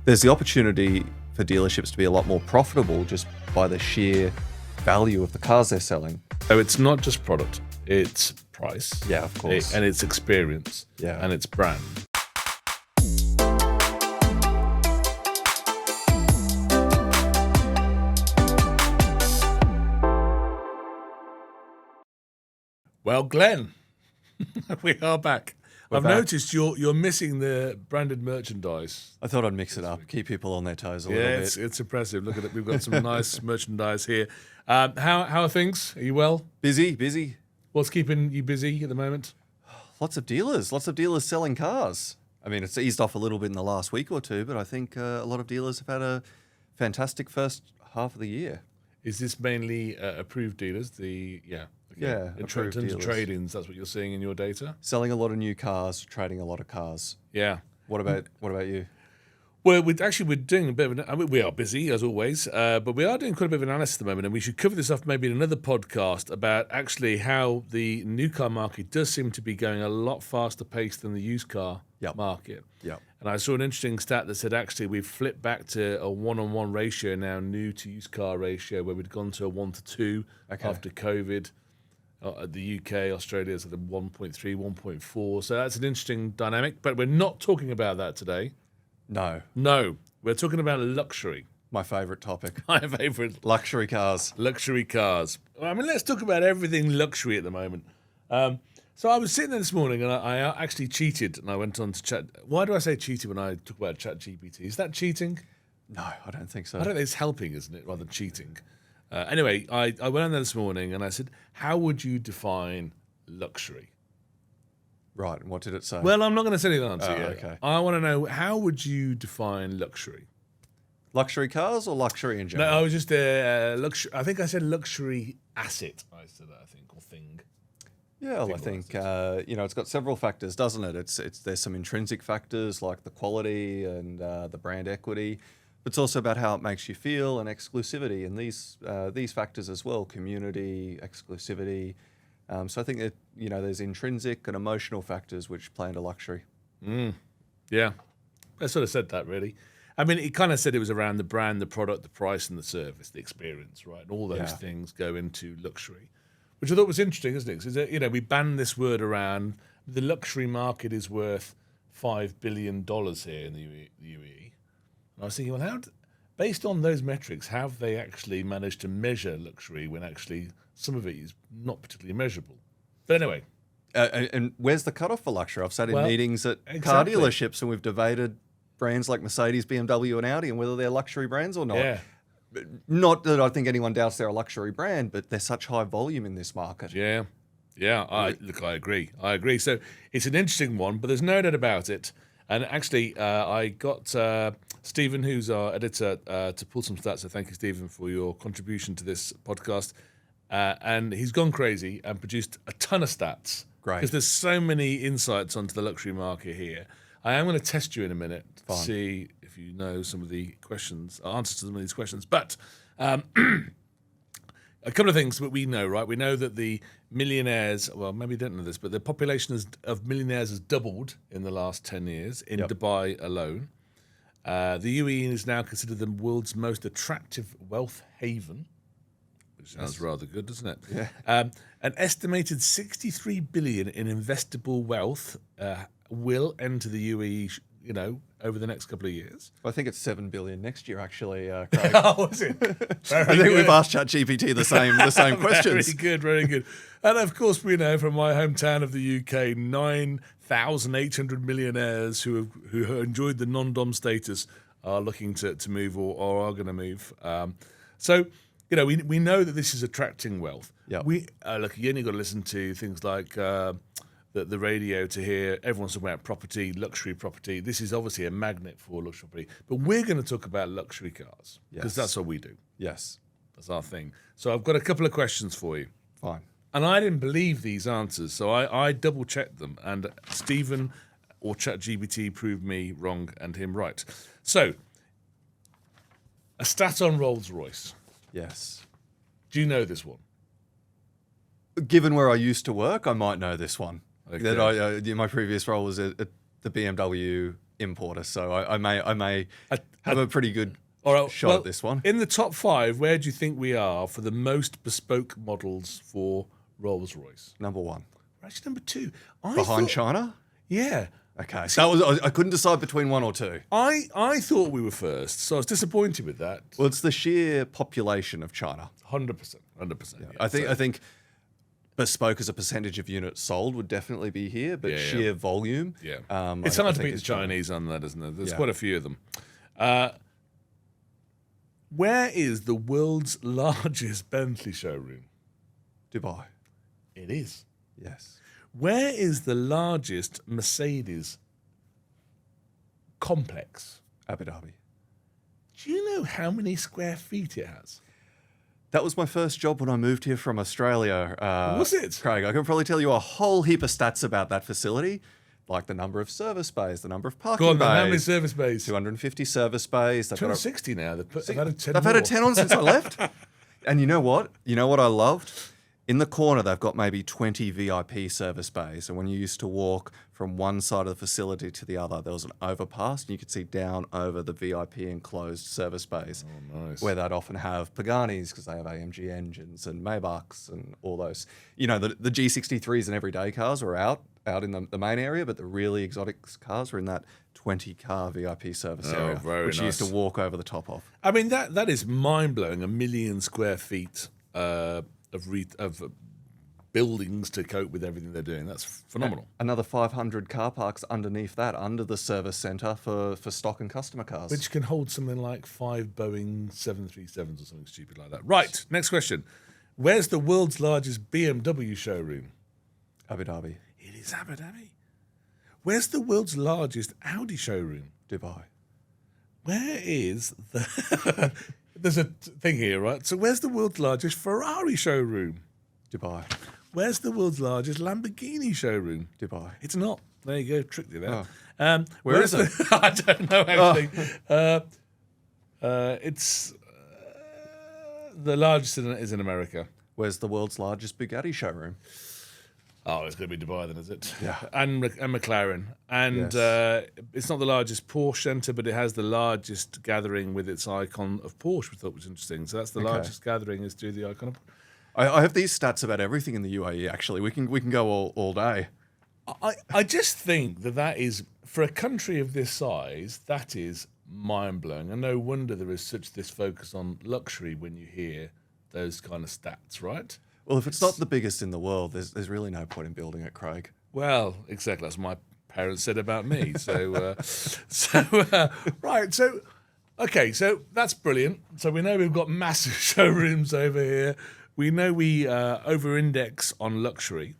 there's the opportunity for dealerships to be a lot more profitable just by the sheer value of the cars they're selling. So it's not just product, it's price. Yeah, of course. And it's experience. Yeah. And it's brand. Well, Glenn, we are back. I've noticed you're missing the branded merchandise. I thought I'd mix it up, keep people on their toes a little bit. It's impressive. Look at it. We've got some nice merchandise here. How are things? Are you well? Busy. What's keeping you busy at the moment? Lots of dealers selling cars. I mean, it's eased off a little bit in the last week or two, but I think a lot of dealers have had a fantastic first half of the year. Is this mainly approved dealers? Approved dealers. Trade-ins, that's what you're seeing in your data? Selling a lot of new cars, trading a lot of cars. Yeah. What about you? Well, we're doing a bit of we are busy, as always, but we are doing quite a bit of analysis at the moment, and we should cover this off maybe in another podcast about actually how the new car market does seem to be going a lot faster paced than the used car market. Yep. And I saw an interesting stat that said actually we've flipped back to a 1-on-1 ratio now, new to used car ratio, where we'd gone to a 1-to-2 after COVID. The UK, Australia's at the 1.3, 1.4. So that's an interesting dynamic, but we're not talking about that today. No, we're talking about luxury. My favourite topic. My favourite. Luxury cars. Luxury cars. I mean, let's talk about everything luxury at the moment. So I was sitting there this morning and I actually cheated and I went on to chat. Why do I say cheated when I talk about ChatGPT? Is that cheating? No, I don't think so. I don't think it's helping, isn't it, rather than cheating? Anyway, I went on there this morning and I said, how would you define luxury? Right, and what did it say? Well, I'm not going to say the answer yet. Okay. I want to know, how would you define luxury? Luxury cars or luxury in general? No, I was just luxury. I think I said luxury asset. I said that, or thing. Yeah, well, I think it's got several factors, doesn't it? There's some intrinsic factors like the quality and the brand equity, but it's also about how it makes you feel and exclusivity, and these factors as well: community, exclusivity. So I think that there's intrinsic and emotional factors which play into luxury. Yeah, I sort of said that really. I mean, it kind of said it was around the brand, the product, the price, and the service, the experience, right? And all those things go into luxury, which I thought was interesting, isn't it? Because we banned this word around. The luxury market is worth $5 billion here in the UAE. And I was thinking, well, based on those metrics, how have they actually managed to measure luxury when actually some of it is not particularly measurable? But anyway. And where's the cutoff for luxury? I've sat in meetings at car dealerships and we've debated brands like Mercedes, BMW, and Audi and whether they're luxury brands or not. Yeah. Not that I think anyone doubts they're a luxury brand, but there's such high volume in this market. Yeah. I agree. So it's an interesting one, but there's no doubt about it. And actually, I got Stephen, who's our editor, to pull some stats. So thank you, Stephen, for your contribution to this podcast. And he's gone crazy and produced a ton of stats. Great. Because there's so many insights onto the luxury market here. I am going to test you in a minute to Fine. see if you know some of the answers to some of these questions. But a couple of things that we know, right? We know that the millionaires, well, maybe you don't know this, but the population of millionaires has doubled in the last 10 years in Dubai alone. The UAE is now considered the world's most attractive wealth haven, which sounds rather good, doesn't it? Yeah. An estimated 63 billion in investable wealth will enter the UAE, over the next couple of years. I think it's 7 billion next year, actually, Craig. Oh, is it? I think we've asked ChatGPT the same questions. Very good. And of course, we know from my hometown of the UK, 9,800 millionaires who enjoyed the non-dom status are looking to move or are going to move. So, we know that this is attracting wealth. Yeah. You only got to listen to things like the radio to hear everyone's talking about property, luxury property. This is obviously a magnet for luxury property. But we're going to talk about luxury cars because that's what we do. Yes. That's our thing. So I've got a couple of questions for you. Fine. And I didn't believe these answers, so I double-checked them. And Stephen or ChatGPT proved me wrong and him right. So, a stat on Rolls-Royce. Yes. Do you know this one? Given where I used to work, I might know this one. Okay. That my previous role was at the BMW importer, so I may have a pretty good All right, shot at this one. In the top 5, where do you think we are for the most bespoke models for Rolls-Royce? Number 1. We're actually number 2. Behind China? Yeah. Okay, so I couldn't decide between 1 or 2. I thought we were first, so I was disappointed with that. Well, it's the sheer population of China. 100%. 100%. Yeah. I think bespoke as a percentage of units sold would definitely be here, but sheer volume. Yeah. I It's hard to think beat the is China. Chinese on that, isn't it? There's quite a few of them. Where is the world's largest Bentley showroom? Dubai. It is. Yes. Where is the largest Mercedes complex? Abu Dhabi. Do you know how many square feet it has? That was my first job when I moved here from Australia. Was it? Craig, I can probably tell you a whole heap of stats about that facility, like the number of service bays, the number of parking Go on, bays. then, how many service bays? 250 service bays. They've got 260 now. They've added 10 They've had more. a 10 on since I left. And you know what? You know what I loved? In the corner, they've got maybe 20 VIP service bays. And when you used to walk from one side of the facility to the other, there was an overpass, and you could see down over the VIP enclosed service bays. Oh, nice. Where they'd often have Paganis because they have AMG engines and Maybachs and all those. You know, the G63s and everyday cars were out in the main area, but the really exotic cars were in that 20-car VIP service area, which you used to walk over the top of. I mean, that is mind-blowing, 1 million square feet of buildings to cope with everything they're doing. That's phenomenal. Another 500 car parks underneath that, under the service centre for stock and customer cars. Which can hold something like 5 Boeing 737s or something stupid like that. Right, next question. Where's the world's largest BMW showroom? Abu Dhabi. It is Abu Dhabi. Where's the world's largest Audi showroom? Dubai. Where is the... There's a thing here, right? So where's the world's largest Ferrari showroom? Dubai. Where's the world's largest Lamborghini showroom? Dubai. It's not. There you go. Tricked you there. Where is it? I don't know, actually. It's the largest is in America. Where's the world's largest Bugatti showroom? Oh, it's going to be Dubai then, is it? Yeah. And McLaren. And Yes. It's not the largest Porsche centre, but it has the largest gathering with its icon of Porsche, which I thought was interesting. So that's the largest gathering is to the icon of I have these stats about everything in the UAE, actually. We can go all day. I just think that is, for a country of this size, that is mind-blowing. And no wonder there is such this focus on luxury when you hear those kind of stats, right? Well, if it's not the biggest in the world, there's really no point in building it, Craig. Well, exactly. That's what my parents said about me. So, right. So, okay. So that's brilliant. So we know we've got massive showrooms over here. We know we over-index on luxury.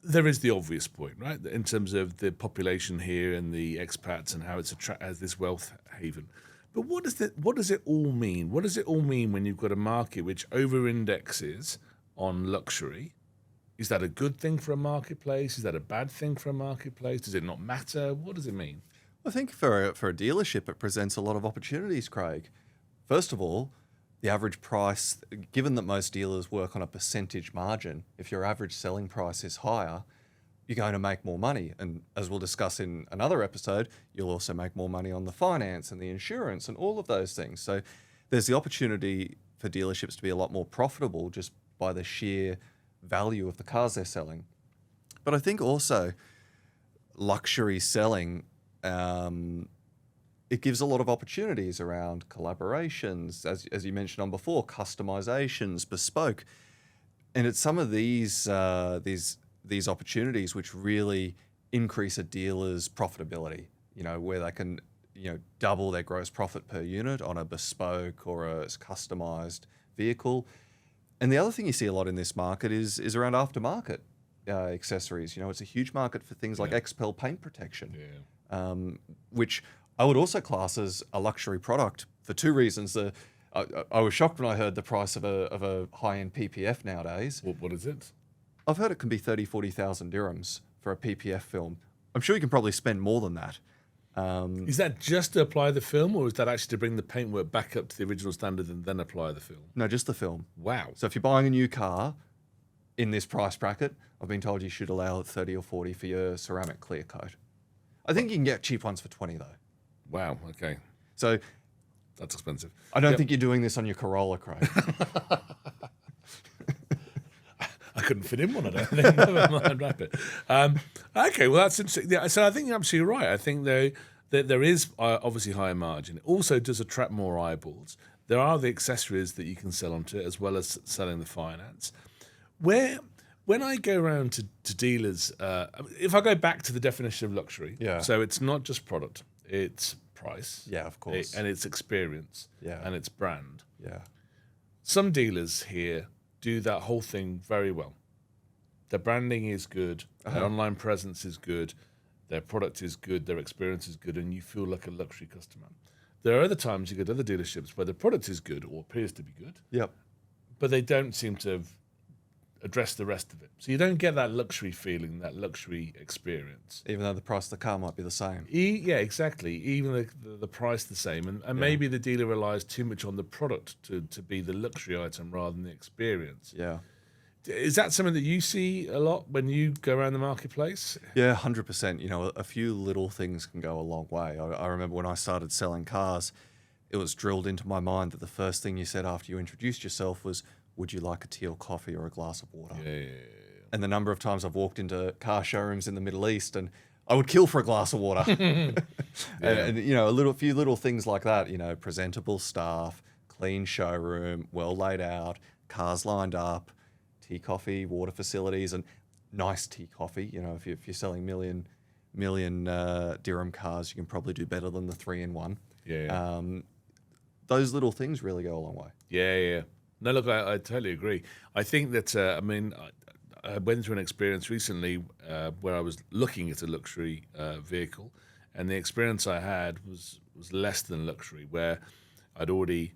There is the obvious point, right? In terms of the population here and the expats and how it's as this wealth haven. But what does it all mean? What does it all mean when you've got a market which over-indexes on luxury? Is that a good thing for a marketplace? Is that a bad thing for a marketplace? Does it not matter? What does it mean? I think for a dealership, it presents a lot of opportunities, Craig. First of all, the average price, given that most dealers work on a percentage margin, if your average selling price is higher, you're going to make more money. And as we'll discuss in another episode, you'll also make more money on the finance and the insurance and all of those things. So there's the opportunity for dealerships to be a lot more profitable just by the sheer value of the cars they're selling. But I think also luxury selling, it gives a lot of opportunities around collaborations, as you mentioned on before, customizations, bespoke. And it's some of these opportunities which really increase a dealer's profitability, where they can, double their gross profit per unit on a bespoke or a customized vehicle. And the other thing you see a lot in this market is around aftermarket accessories. It's a huge market for things like XPEL paint protection, which I would also class as a luxury product for two reasons. I was shocked when I heard the price of a high-end PPF nowadays. What is it? I've heard it can be 30,000, 40,000 dirhams for a PPF film. I'm sure you can probably spend more than that. Is that just to apply the film, or is that actually to bring the paintwork back up to the original standard and then apply the film? No, just the film. Wow. So if you're buying a new car in this price bracket, I've been told you should allow 30 or 40 for your ceramic clear coat. I think you can get cheap ones for 20 though. Wow. Okay. So That's expensive. I don't think you're doing this on your Corolla, Craig. I couldn't fit in one, I don't think. Never mind, wrap it. Okay, well, that's interesting. Yeah, so I think you're absolutely right. I think, though, that there is obviously higher margin. It also does attract more eyeballs. There are the accessories that you can sell onto it, as well as selling the finance. When I go around to dealers, if I go back to the definition of luxury, so it's not just product, it's price. Yeah, of course. And it's experience. Yeah. And it's brand. Yeah. Some dealers here do that whole thing very well. Their branding is good, their online presence is good, their product is good, their experience is good, and you feel like a luxury customer. There are other times you go to other dealerships where the product is good or appears to be good, Yep. but they don't seem to have addressed the rest of it. So you don't get that luxury feeling, that luxury experience. Even though the price of the car might be the same. Yeah, exactly. Even the price the same. And maybe the dealer relies too much on the product to be the luxury item rather than the experience. Yeah. Is that something that you see a lot when you go around the marketplace? Yeah, 100%. You know, a few little things can go a long way. I remember when I started selling cars, it was drilled into my mind that the first thing you said after you introduced yourself was, would you like a tea or coffee or a glass of water? Yeah. And the number of times I've walked into car showrooms in the Middle East and I would kill for a glass of water. and, you know, a few little things like that, you know, presentable staff, clean showroom, well laid out, cars lined up, tea, coffee, water facilities, and nice tea, coffee. You know, if you're selling million dirham cars, you can probably do better than the 3-in-1. Yeah. Those little things really go a long way. Yeah. No, look, I totally agree. I think that, I went through an experience recently where I was looking at a luxury vehicle, and the experience I had was less than luxury, where I'd already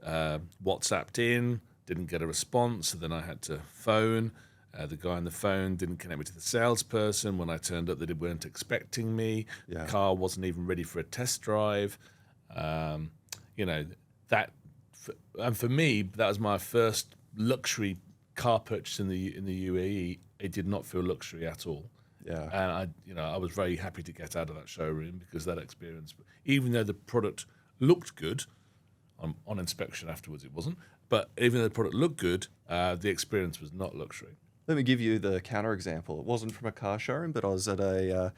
WhatsApped in, didn't get a response, so then I had to phone. The guy on the phone didn't connect me to the salesperson. When I turned up, they weren't expecting me. Yeah. The car wasn't even ready for a test drive. You know, and for me, that was my first luxury car purchase in the UAE. It did not feel luxury at all. Yeah. And I was very happy to get out of that showroom because that experience, even though the product looked good, on inspection afterwards it wasn't, but even though the product looked good, the experience was not luxury. Let me give you the counter example. It wasn't from a car showroom, but I was at a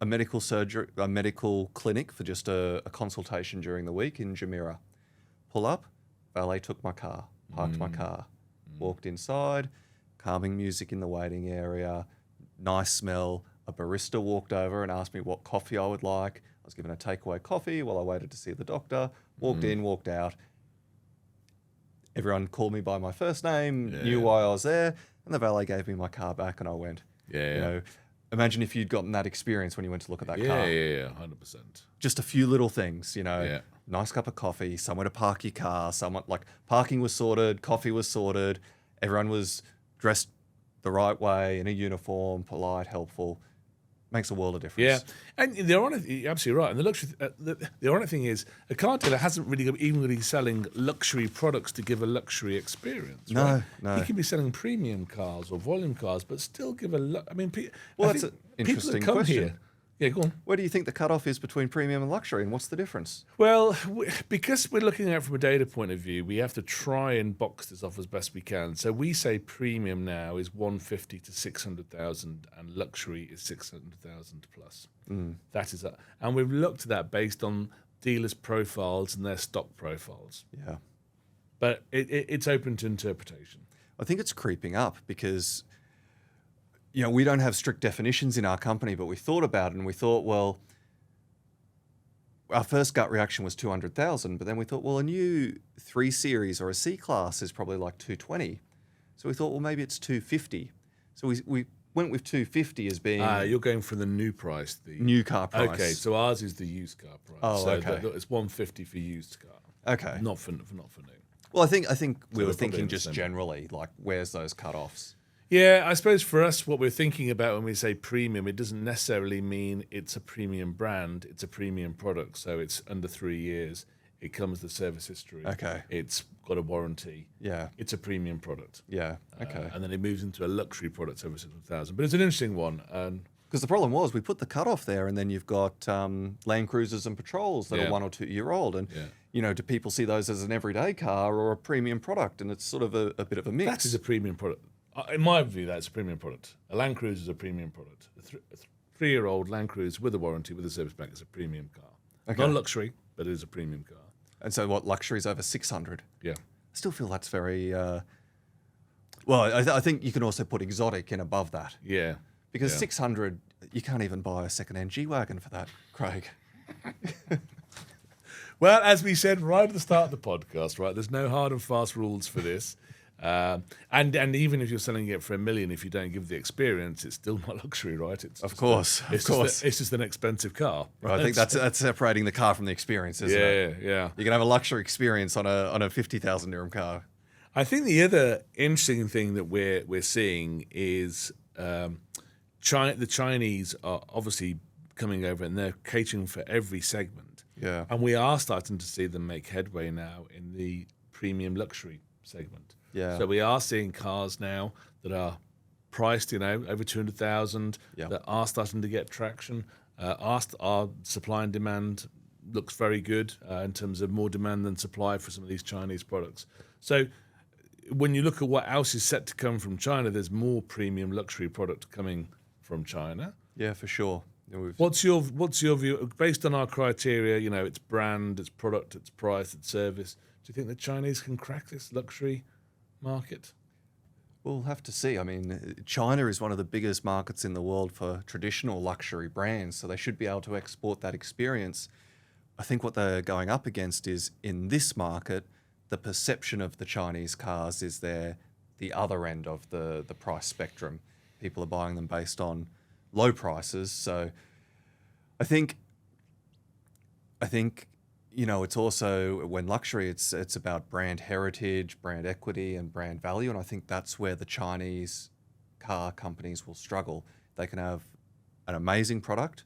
medical clinic for just a consultation during the week in Jumeirah. Pull up, valet took my car, parked my car, walked inside, calming music in the waiting area, nice smell. A barista walked over and asked me what coffee I would like. I was given a takeaway coffee while I waited to see the doctor. Walked in, walked out. Everyone called me by my first name, knew why I was there, and the valet gave me my car back, and I went. You know, imagine if you'd gotten that experience when you went to look at that car. Yeah, 100%. Just a few little things, you know. Nice cup of coffee, somewhere to park your car, parking was sorted, coffee was sorted, everyone was dressed the right way, in a uniform, polite, helpful. Makes a world of difference. Yeah, and the ironic, you're absolutely right. And the luxury, the ironic thing is, a car dealer hasn't even really selling luxury products to give a luxury experience. No. He can be selling premium cars or volume cars, but still give I mean, that's an interesting question. Here, yeah, go on. Where do you think the cutoff is between premium and luxury, and what's the difference? Well, because we're looking at it from a data point of view, we have to try and box this off as best we can. So we say premium now is 150 to 600,000, and luxury is 600,000 plus. That is, and we've looked at that based on dealers' profiles and their stock profiles. Yeah, but it's open to interpretation. I think it's creeping up because, you know, we don't have strict definitions in our company, but we thought about it and we thought, well, our first gut reaction was 200,000, but then we thought, well, a new 3 Series or a C-Class is probably like 220. So we thought, well, maybe it's 250. So we went with 250 as being... You're going for the new price. The new car price. Okay, so ours is the used car price. Oh, so okay. It's 150 for used car. Okay. Not for new. Well, I think we were we're thinking probably just generally, like, where's those cut-offs? Yeah, I suppose for us, what we're thinking about when we say premium, it doesn't necessarily mean it's a premium brand. It's a premium product. So it's under 3 years. It comes with service history. Okay. It's got a warranty. Yeah. It's a premium product. Yeah. Okay. And then it moves into a luxury product over 600,000. But it's an interesting one. And Because the problem was we put the cutoff there, and then you've got Land Cruisers and Patrols that are 1 or 2 year old, and do people see those as an everyday car or a premium product? And it's sort of a bit of a mix. That is a premium product. In my view, that's a premium product. A Land Cruiser is a premium product. A 3-year-old Land Cruiser with a warranty, with a service pack, is a premium car. Okay. Not luxury, but it is a premium car. And so what, luxury is over 600? Yeah. I still feel that's very... well, I think you can also put exotic in above that. Yeah. Because 600, you can't even buy a second-hand G-Wagon for that, Craig. Well, as we said right at the start of the podcast, right, there's no hard and fast rules for this. And even if you're selling it for $1 million, if you don't give the experience, it's still not luxury, right? It's of course. It's just an expensive car. Right, I think that's separating the car from the experience, isn't it? Yeah. You can have a luxury experience on a 50,000 dirham car. I think the other interesting thing that we're seeing is the Chinese are obviously coming over and they're catering for every segment. Yeah. And we are starting to see them make headway now in the premium luxury segment. Yeah. So we are seeing cars now that are priced, over 200,000 that are starting to get traction. Our supply and demand looks very good in terms of more demand than supply for some of these Chinese products. So when you look at what else is set to come from China, there's more premium luxury product coming from China. Yeah, for sure. What's your view based on our criteria? It's brand, it's product, it's price, it's service. Do you think the Chinese can crack this luxury market? We'll have to see. I mean, China is one of the biggest markets in the world for traditional luxury brands, so they should be able to export that experience. I think what they're going up against is, in this market, the perception of the Chinese cars is the other end of the price spectrum. People are buying them based on low prices. So I think it's also, when luxury, it's about brand heritage, brand equity, and brand value. And I think that's where the Chinese car companies will struggle. They can have an amazing product.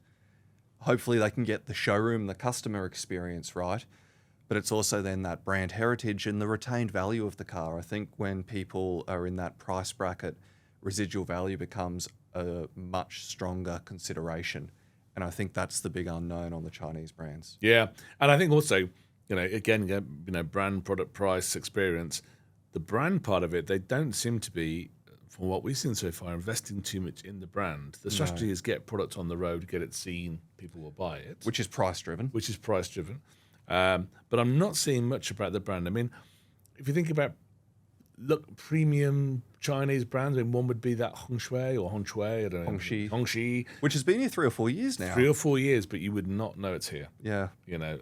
Hopefully they can get the showroom, the customer experience right. But it's also then that brand heritage and the retained value of the car. I think when people are in that price bracket, residual value becomes a much stronger consideration. And I think that's the big unknown on the Chinese brands. Yeah. And I think also, again, brand, product, price, experience, the brand part of it, they don't seem to be, from what we've seen so far, investing too much in the brand. The strategy is get product on the road, get it seen, people will buy it. Which is price driven. But I'm not seeing much about the brand. I mean, if you think about premium Chinese brands, and one would be that Hongshui, I don't know. Hongxi. Which has been here 3 or 4 years now. 3 or 4 years, but you would not know it's here. Yeah.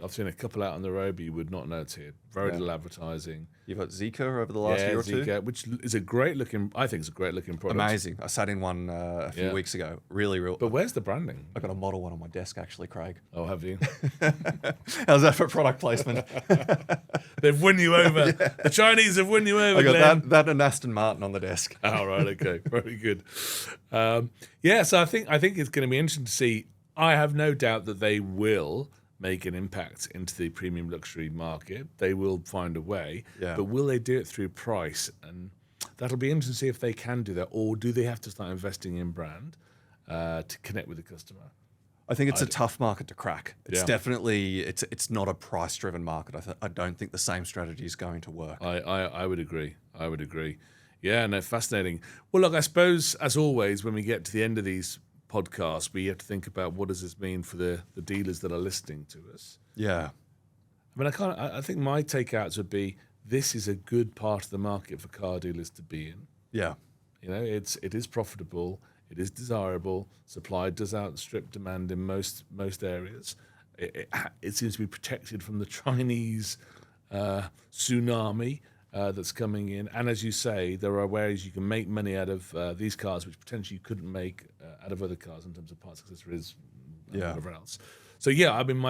I've seen a couple out on the road, but you would not know it's here. Very little advertising. You've got Zika over the last year or two. Zika, which is a great looking product. Amazing. I sat in one a few weeks ago. Really. But where's the branding? I got a model one on my desk, actually, Craig. Oh, have you? How's that for product placement? They've won you over. Yeah. The Chinese have won you over. I got that and Aston Martin on the desk. Oh, right. Okay. Very good. So I think it's going to be interesting to see. I have no doubt that they will make an impact into the premium luxury market. They will find a way. Yeah. But will they do it through price? And that'll be interesting to see if they can do that, or do they have to start investing in brand to connect with the customer? I think it's a tough market to crack. It's definitely, it's not a price-driven market. I don't think the same strategy is going to work. I would agree. Yeah, no, fascinating. Well, look, I suppose, as always, when we get to the end of these podcasts, we have to think about what does this mean for the dealers that are listening to us. Yeah. I mean, I think my takeouts would be, this is a good part of the market for car dealers to be in. Yeah. It is profitable. It is desirable. Supply does outstrip demand in most areas. It seems to be protected from the Chinese tsunami that's coming in. And as you say, there are ways you can make money out of these cars, which potentially you couldn't make out of other cars in terms of parts, accessories, and whatever else. So I mean,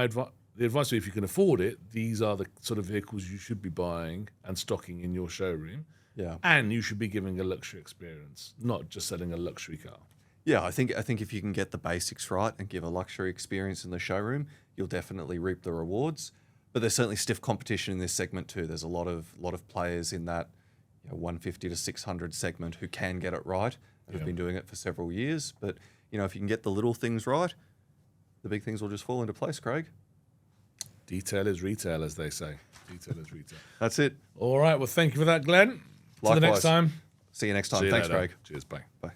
the advice would be, if you can afford it, these are the sort of vehicles you should be buying and stocking in your showroom. Yeah. And you should be giving a luxury experience, not just selling a luxury car. Yeah, I think if you can get the basics right and give a luxury experience in the showroom, you'll definitely reap the rewards. But there's certainly stiff competition in this segment too. There's a lot of players in that 150 to 600 segment who can get it right and have been doing it for several years. But if you can get the little things right, the big things will just fall into place, Craig. Detail is retail, as they say. Detail is retail. That's it. All right. Well, thank you for that, Glenn. Till the next Likewise. time. See you next time. See you Thanks, later. Craig. Cheers. Bye. Bye.